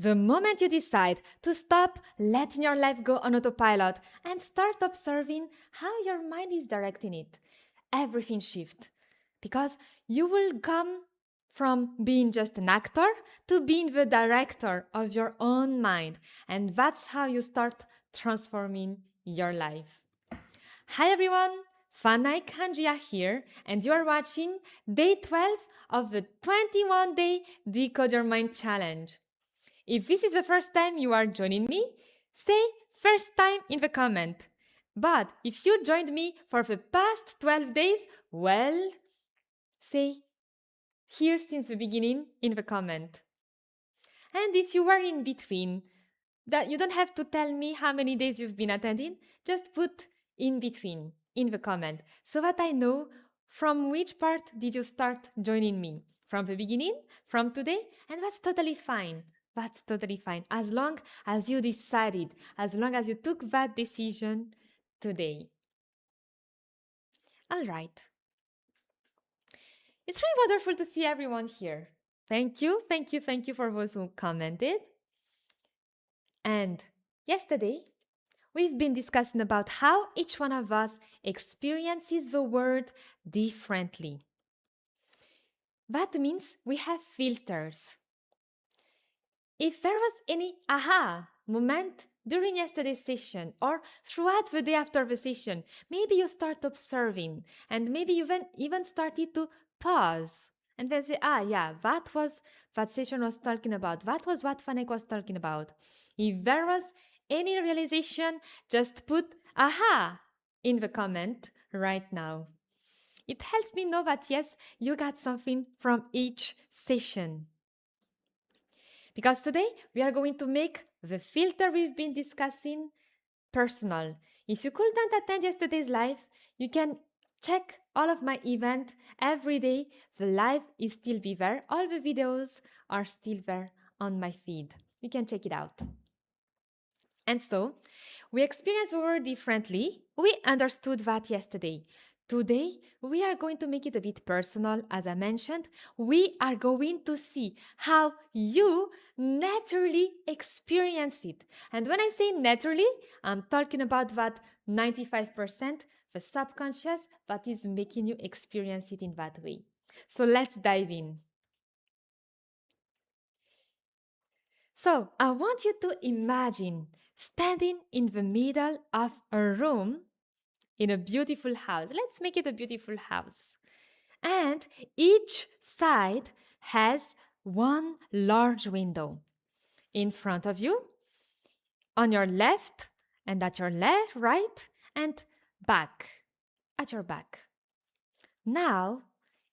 The moment you decide to stop letting your life go on autopilot and start observing how your mind is directing it, everything shifts. Because you will come from being just an actor to being the director of your own mind. And that's how you start transforming your life. Hi everyone, Fanai Kanjia here, and you are watching day 12 of the 21-day Decode Your Mind challenge. If this is the first time you are joining me, say first time in the comment. But if you joined me for the past 12 days, well, say here since the beginning in the comment. And if you were in between, that you don't have to tell me how many days you've been attending, just put in between in the comment so that I know from which part did you start joining me. From the beginning, from today, and that's totally fine. That's totally fine. As long as you decided, as long as you took that decision today. All right. It's really wonderful to see everyone here. Thank you for those who commented. And yesterday, we've been discussing about how each one of us experiences the world differently. That means we have filters. If there was any aha moment during yesterday's session or throughout the day after the session, maybe you start observing and maybe you even started to pause and then say, that session was talking about. That was what Fanek was talking about. If there was any realization, just put aha in the comment right now. It helps me know that yes, you got something from each session. Because today we are going to make the filter we've been discussing personal. If you couldn't attend yesterday's live, you can check all of my event every day. The live is still be there. All the videos are still there on my feed. You can check it out. And so, we experience the world differently. We understood that yesterday. Today, we are going to make it a bit personal, as I mentioned. We are going to see how you naturally experience it. And when I say naturally, I'm talking about that 95%, the subconscious, that is making you experience it in that way. So let's dive in. So I want you to imagine standing in the middle of a room in a beautiful house. Let's make it a beautiful house. And each side has one large window in front of you, on your left, and at your right, and back, at your back. Now,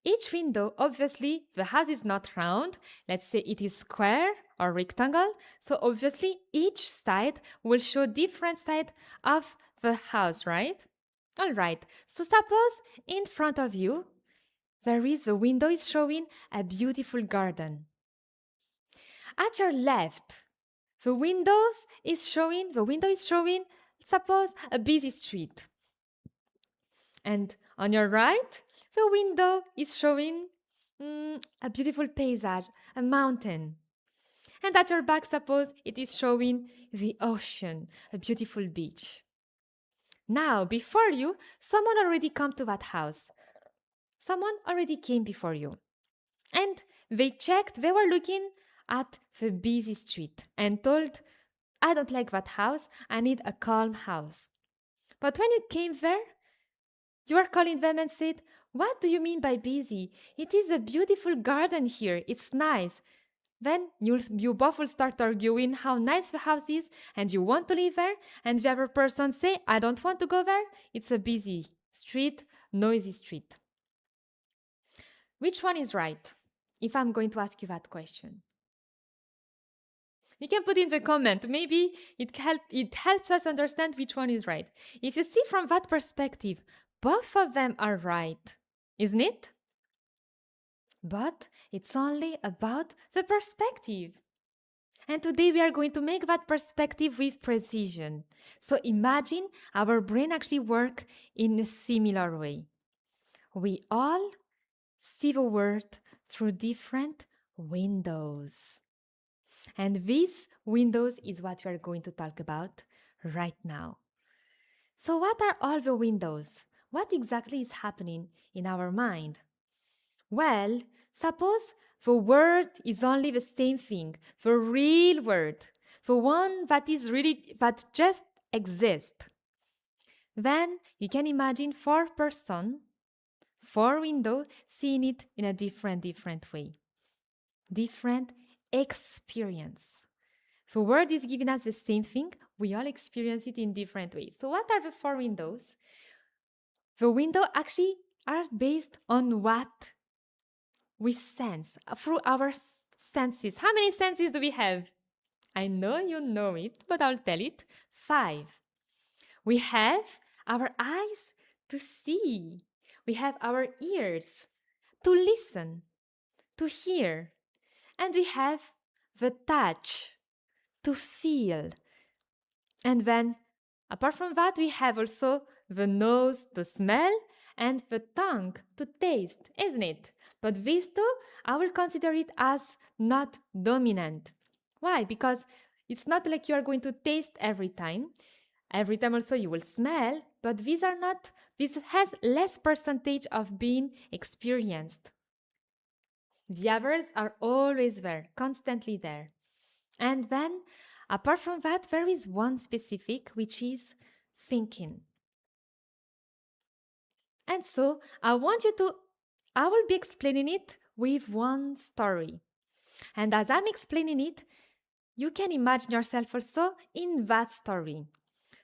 each window, obviously, the house is not round. Let's say it is square or rectangle. So obviously, each side will show different side of the house, right? All right. So suppose in front of you, the window is showing a beautiful garden. At your left, the window is showing, suppose, a busy street. And on your right, the window is showing a beautiful paysage, a mountain. And at your back, suppose it is showing the ocean, a beautiful beach. Now, before you, someone already come to that house. Someone already came before you. And they were looking at the busy street and told, I don't like that house, I need a calm house. But when you came there, you are calling them and said, what do you mean by busy? It is a beautiful garden here. It's nice. Then you both will start arguing how nice the house is and you want to live there. And the other person say, I don't want to go there. It's a busy street, noisy street. Which one is right? If I'm going to ask you that question. You can put in the comment. Maybe it helps us understand which one is right. If you see from that perspective, both of them are right, isn't it? But it's only about the perspective. And today we are going to make that perspective with precision. So imagine our brain actually work in a similar way. We all see the world through different windows. And these windows is what we are going to talk about right now. So, what are all the windows? What exactly is happening in our mind? Well, suppose the word is only the same thing, the real word, the one that is really that just exists. Then you can imagine four person, four window seeing it in a different way, different experience. The word is giving us the same thing, we all experience it in different ways. So what are the four windows? The window actually are based on what we sense through our senses. How many senses do we have? I know you know it, but I'll tell it. Five. We have our eyes to see. We have our ears to listen, to hear. And we have the touch to feel. And then, apart from that, we have also the nose to smell and the tongue to taste, isn't it? But these two, I will consider it as not dominant. Why? Because it's not like you are going to taste every time. Every time also you will smell, but these are not, this has less percentage of being experienced. The others are always there, constantly there. And then, apart from that, there is one specific, which is thinking. And so, I will be explaining it with one story. And as I'm explaining it, you can imagine yourself also in that story.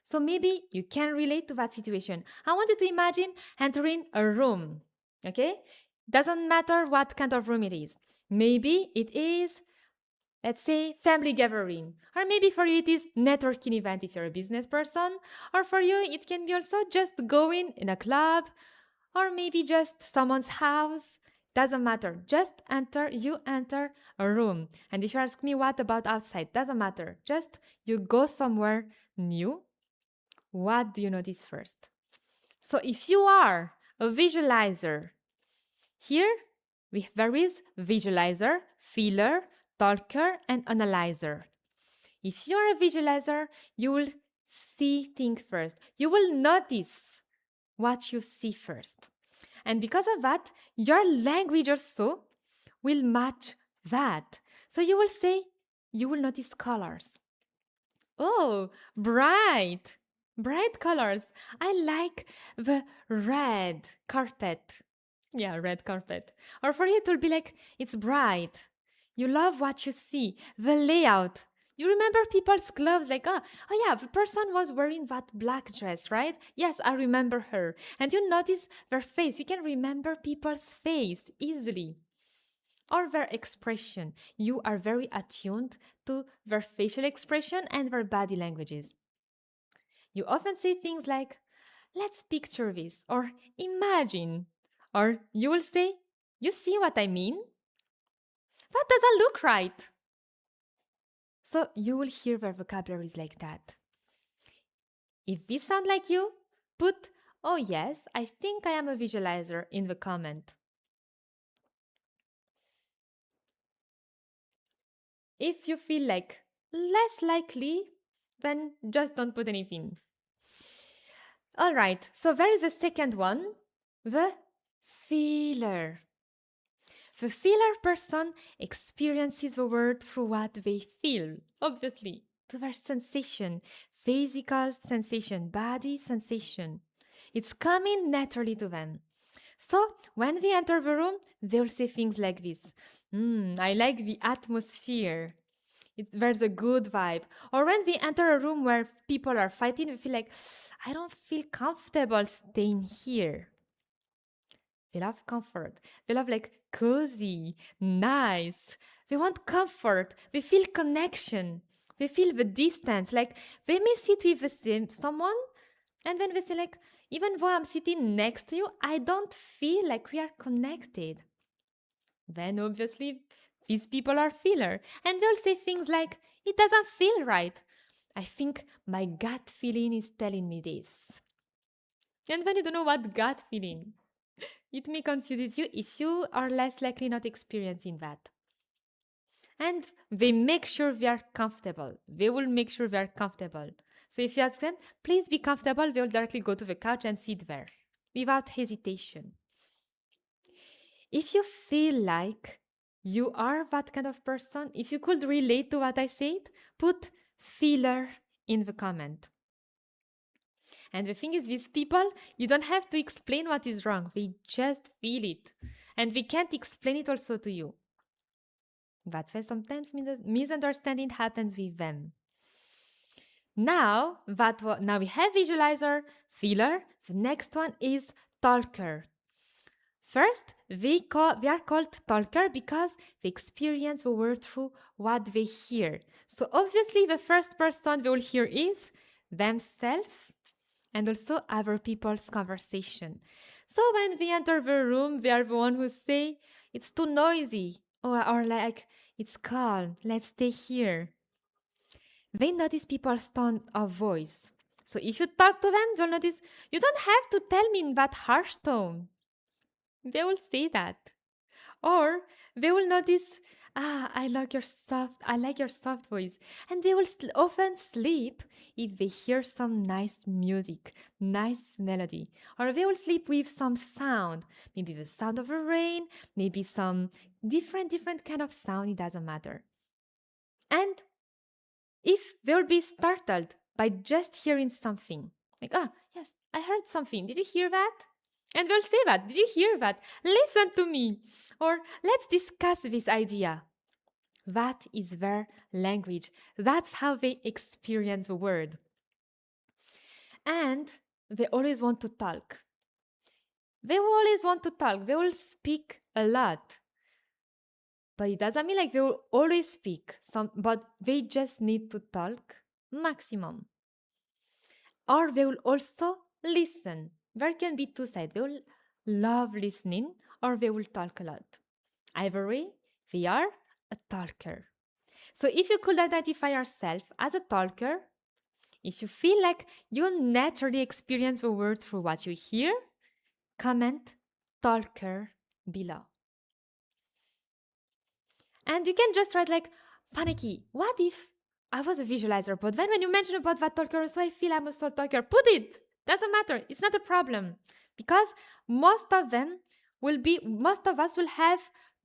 So maybe you can relate to that situation. I want you to imagine entering a room, okay? Doesn't matter what kind of room it is. Maybe it is, let's say, family gathering. Or maybe for you it is networking event if you're a business person. Or for you it can be also just going in a club. Or maybe just someone's house. Doesn't matter. Just you enter a room. And if you ask me what about outside, doesn't matter. Just you go somewhere new. What do you notice first? So if you are a visualizer, here there is visualizer, feeler, talker, and analyzer. If you're a visualizer, you will see things first. You will notice what you see first. And because of that, your language also will match that. So you will say, you will notice colors. Oh, bright! Bright colors. I like the red carpet. Yeah, red carpet. Or for you, it will be like, it's bright. You love what you see. The layout. You remember people's clothes, like, oh yeah, the person was wearing that black dress, right? Yes, I remember her. And you notice their face. You can remember people's face easily. Or their expression. You are very attuned to their facial expression and their body languages. You often say things like, let's picture this, or imagine. Or you will say, you see what I mean? That doesn't look right. So you will hear their vocabularies like that. If this sounds like you, put, oh yes, I think I am a visualizer in the comment. If you feel like less likely, then just don't put anything. All right, so there is a second one, the feeler. The feeler person experiences the world through what they feel, obviously, to their sensation, physical sensation, body sensation. It's coming naturally to them. So when they enter the room, they'll say things like this. I like the atmosphere. There's a good vibe. Or when they enter a room where people are fighting, they feel like, I don't feel comfortable staying here. They love comfort. They love like cozy, nice. They want comfort. They feel connection. They feel the distance. Like they may sit with the same someone and then they say like, even though I'm sitting next to you, I don't feel like we are connected. Then obviously these people are feeler. And they'll say things like, it doesn't feel right. I think my gut feeling is telling me this. And then you don't know what gut feeling. It may confuse you if you are less likely not experiencing that. And they make sure we are comfortable. They will make sure we are comfortable. So if you ask them, please be comfortable, they will directly go to the couch and sit there without hesitation. If you feel like you are that kind of person, if you could relate to what I said, put feeler in the comment. And the thing is, with people, you don't have to explain what is wrong. They just feel it. And we can't explain it also to you. That's why sometimes misunderstanding happens with them. Now we have visualizer, feeler. The next one is talker. First, we are called talker because they experience the world through what they hear. So obviously, the first person they will hear is themselves and also other people's conversation. So when we enter the room, they are the one who say, it's too noisy, or like, it's calm, let's stay here. They notice people's tone of voice. So if you talk to them, they'll notice, you don't have to tell me in that harsh tone. They will say that. Or they will notice, I like your soft voice. And they will often sleep if they hear some nice music, nice melody. Or they will sleep with some sound, maybe the sound of the rain, maybe some different kind of sound, it doesn't matter. And if they will be startled by just hearing something, like, yes, I heard something. Did you hear that? And they'll say that. Did you hear that? Listen to me. Or let's discuss this idea. That is their language. That's how they experience the world. And they always want to talk. They will always want to talk. They will speak a lot. But it doesn't mean like they will always speak. But they just need to talk maximum. Or they will also listen. There can be two sides. They will love listening or they will talk a lot. Either way, they are a talker. So if you could identify yourself as a talker, if you feel like you naturally experience the world through what you hear, comment talker below. And you can just write like, Paniki, what if I was a visualizer, but then when you mention about that talker, so I feel I'm also a talker, put it. Doesn't matter. It's not a problem. Because most of us will have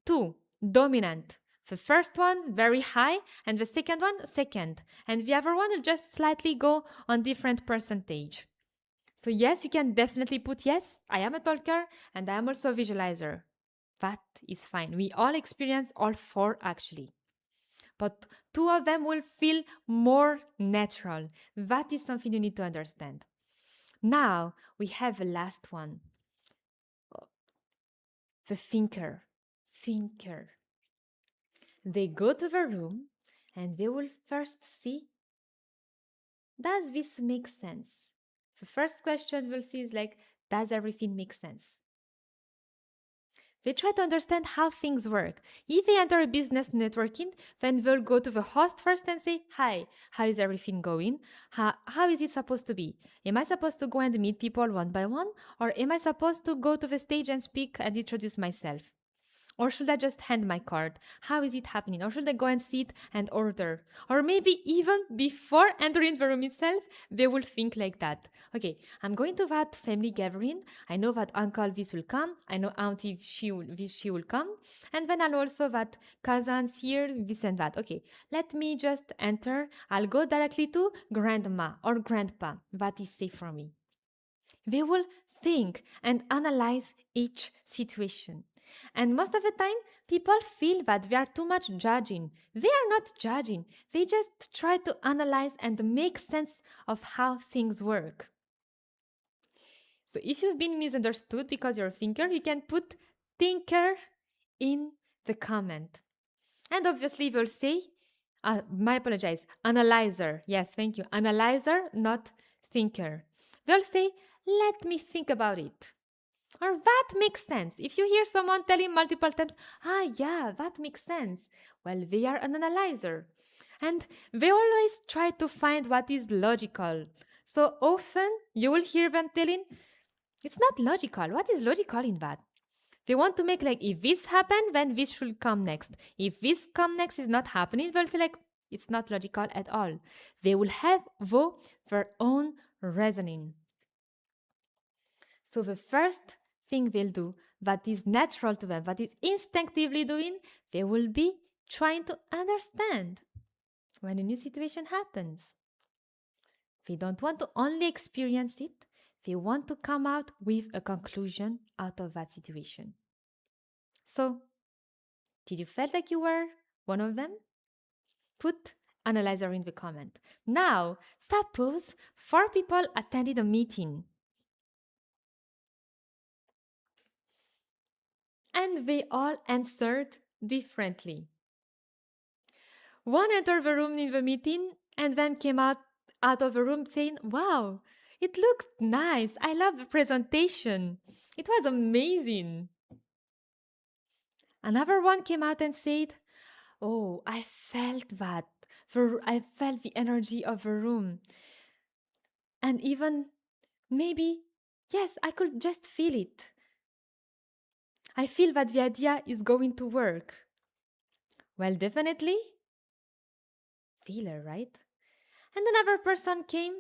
two dominant. The first one very high and the second one second. And the other one will just slightly go on different percentage. So yes, you can definitely put yes, I am a talker and I am also a visualizer. That is fine. We all experience all four actually. But two of them will feel more natural. That is something you need to understand. Now we have the last one. The thinker. Thinker. They go to the room and they will first see, does this make sense? The first question we'll see is like, does everything make sense? They try to understand how things work. If they enter a business networking, then they'll go to the host first and say, hi, how is everything going? How is it supposed to be? Am I supposed to go and meet people one by one? Or am I supposed to go to the stage and speak and introduce myself? Or should I just hand my card? How is it happening? Or should I go and sit and order? Or maybe even before entering the room itself, they will think like that. Okay, I'm going to that family gathering. I know that uncle this will come. I know auntie she will come. And then I'll also that cousins here, this and that. Okay, let me just enter. I'll go directly to grandma or grandpa. That is safe for me. They will think and analyze each situation. And most of the time, people feel that they are too much judging. They are not judging. They just try to analyze and make sense of how things work. So if you've been misunderstood because you're a thinker, you can put thinker in the comment. And obviously, we'll say, my apologize, analyzer. Yes, thank you. Analyzer, not thinker. They'll say, let me think about it. Or that makes sense. If you hear someone telling multiple times, yeah, that makes sense. Well, they are an analyzer. And they always try to find what is logical. So often you will hear them telling, it's not logical. What is logical in that? They want to make like, if this happened, then this should come next. If this come next is not happening, they'll say like, it's not logical at all. They will have their own reasoning. So the first thing they'll do that is natural to them, that is instinctively doing, they will be trying to understand when a new situation happens. They don't want to only experience it, they want to come out with a conclusion out of that situation. So, did you feel like you were one of them? Put analyzer in the comment. Now, suppose 4 people attended a meeting and they all answered differently. One entered the room in the meeting and then came out of the room saying, "Wow, it looked nice. I love the presentation. It was amazing." Another one came out and said, "Oh, I felt that. I felt the energy of the room. And even maybe, yes, I could just feel it. I feel that the idea is going to work." Well, definitely, feeler, right? And another person came.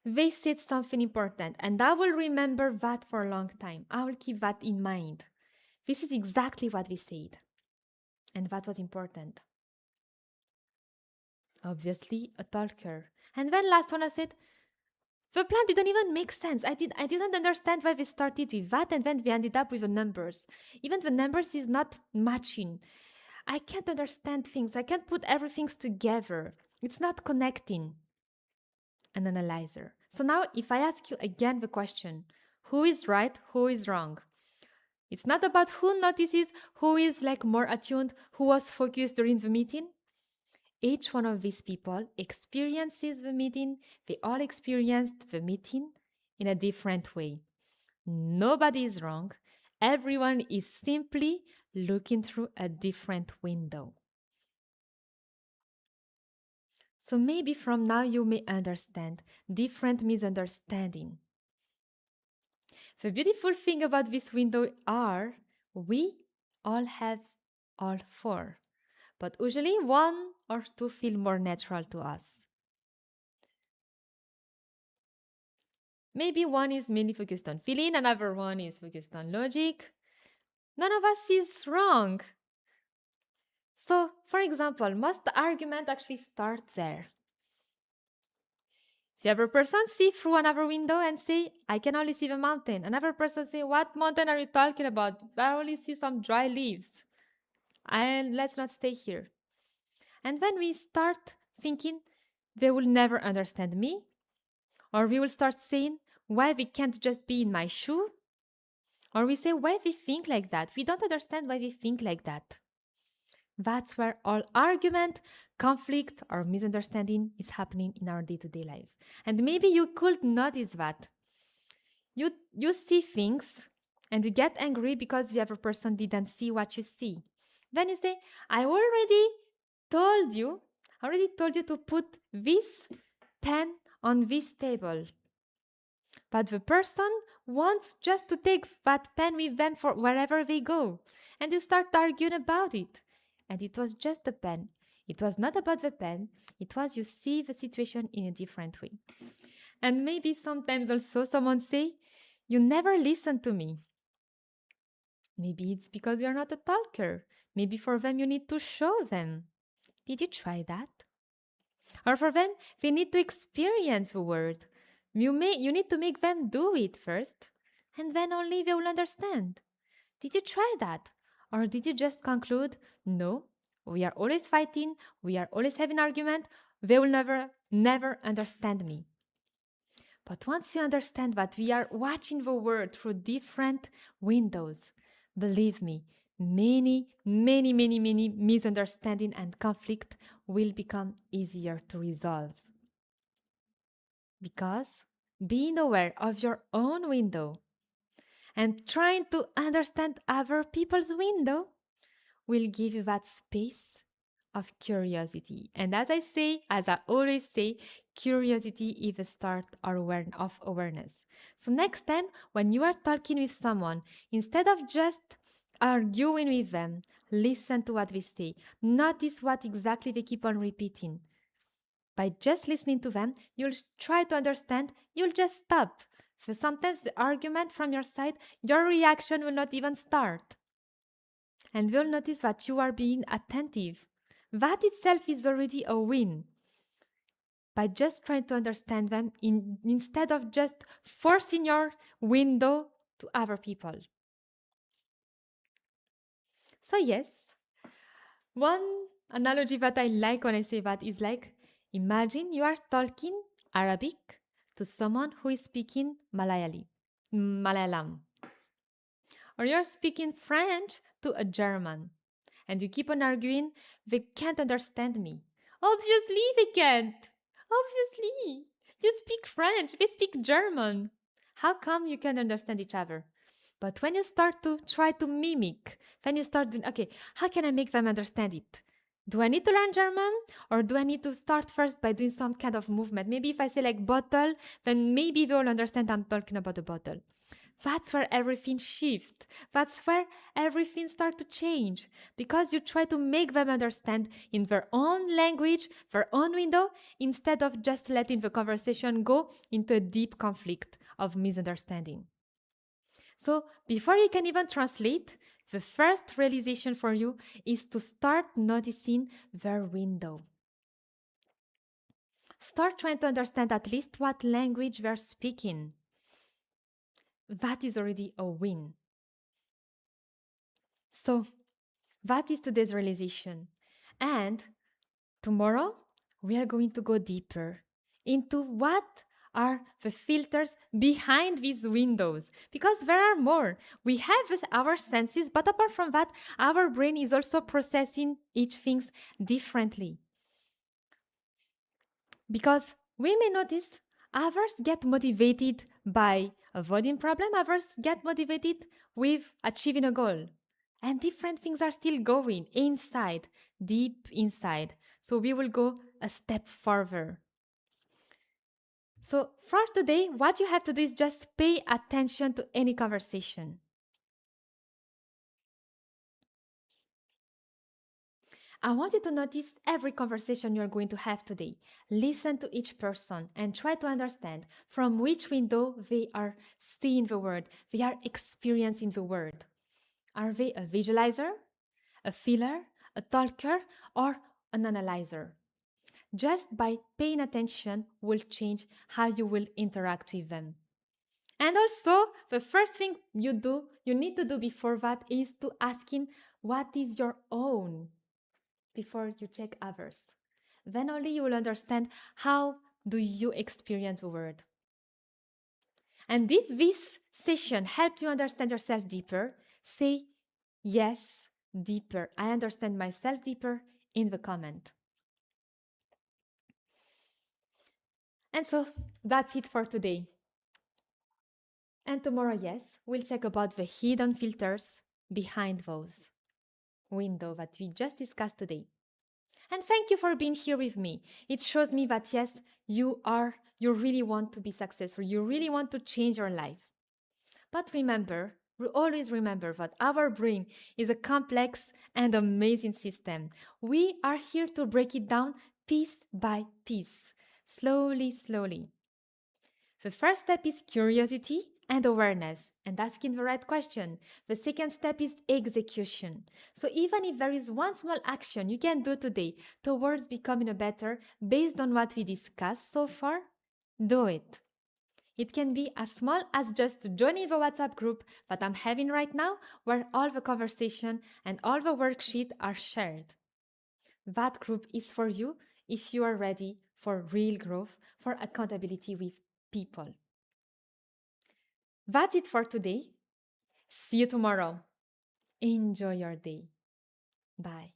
They said something important, and I will remember that for a long time. I will keep that in mind. This is exactly what we said, and that was important. Obviously, a talker. And then last one I said, the plan didn't even make sense. I didn't understand why we started with that and then we ended up with the numbers. Even the numbers is not matching. I can't understand things. I can't put everything together. It's not connecting. An analyzer. So now if I ask you again the question, who is right, who is wrong? It's not about who notices, who is like more attuned, who was focused during the meeting. Each one of these people experiences the meeting. They all experienced the meeting in a different way. Nobody is wrong. Everyone is simply looking through a different window. So maybe from now you may understand different misunderstanding. The beautiful thing about this window are we all have all 4, but usually 1 or 2 feel more natural to us. Maybe one is mainly focused on feeling, another one is focused on logic. None of us is wrong. So, for example, most arguments actually start there. The other person see through another window and say, "I can only see the mountain." Another person say, "What mountain are you talking about? I only see some dry leaves. And let's not stay here." And then we start thinking, they will never understand me. Or we will start saying, why we can't just be in my shoe? Or we say, why we think like that? We don't understand why we think like that. That's where all argument, conflict, or misunderstanding is happening in our day-to-day life. And maybe you could notice that. You see things and you get angry because the other person didn't see what you see. Then you say, I already told you to put this pen on this table. But the person wants just to take that pen with them for wherever they go. And you start arguing about it. And it was just a pen. It was not about the pen. It was you see the situation in a different way. And maybe sometimes also someone say, you never listen to me. Maybe it's because you're not a talker. Maybe for them you need to show them. Did you try that? Or for them, they need to experience the word. You need to make them do it first, and then only they will understand. Did you try that? Or did you just conclude, no, we are always fighting, we are always having argument, they will never understand me. But once you understand that we are watching the world through different windows, believe me, many misunderstanding and conflict will become easier to resolve. Because being aware of your own window and trying to understand other people's window will give you that space of curiosity. And as I always say, Curiosity is the start of awareness. So next time when you are talking with someone, instead of just arguing with them, listen to what they say. Notice what exactly they keep on repeating. By just listening to them, you'll try to understand, you'll just stop. For sometimes the argument from your side, your reaction will not even start. And you'll notice that you are being attentive. That itself is already a win. By just trying to understand them instead of just forcing your window to other people. So, yes, one analogy that I like when I say that is like imagine you are talking Arabic to someone who is speaking Malayalam, or you're speaking French to a German, and you keep on arguing, they can't understand me. Obviously, they can't. Obviously. You speak French, they speak German. How come you can understand each other? But when you start to try to mimic, then you start doing, okay, how can I make them understand it? Do I need to learn German? Or do I need to start first by doing some kind of movement? Maybe if I say like bottle, then maybe they will understand I'm talking about a bottle. That's where everything shifts. That's where everything starts to change. Because you try to make them understand in their own language, their own window, instead of just letting the conversation go into a deep conflict of misunderstanding. So before you can even translate, the first realization for you is to start noticing their window. Start trying to understand at least what language they're speaking. That is already a win. So that is today's realization. And tomorrow, we are going to go deeper into what are the filters behind these windows, because there are more. We have our senses, but apart from that, our brain is also processing each things differently. Because we may notice others get motivated by avoiding problem, others get motivated with achieving a goal. And different things are still going inside, deep inside. So we will go a step further. So for today, what you have to do is just pay attention to any conversation. I want you to notice every conversation you're going to have today. Listen to each person and try to understand from which window they are seeing the world, they are experiencing the world. Are they a visualizer, a feeler, a talker, or an analyzer? Just by paying attention will change how you will interact with them. And also, the first thing you need to do before that is to asking what is your own before you check others. Then only you will understand how do you experience the world. And if this session helped you understand yourself deeper, say yes, deeper. I understand myself deeper in the comment. And so that's it for today. And tomorrow, yes, we'll check about the hidden filters behind those window that we just discussed today. And thank you for being here with me. It shows me that yes, you really want to be successful. You really want to change your life. But remember, always remember that our brain is a complex and amazing system. We are here to break it down piece by piece, slowly, slowly. The first step is curiosity and awareness and asking the right question. The second step is execution. So even if there is one small action you can do today towards becoming a better based on what we discussed so far, do it. It can be as small as just joining the WhatsApp group that I'm having right now, where all the conversation and all the worksheet are shared. That group is for you if you are ready for real growth, for accountability with people. That's it for today. See you tomorrow. Enjoy your day. Bye.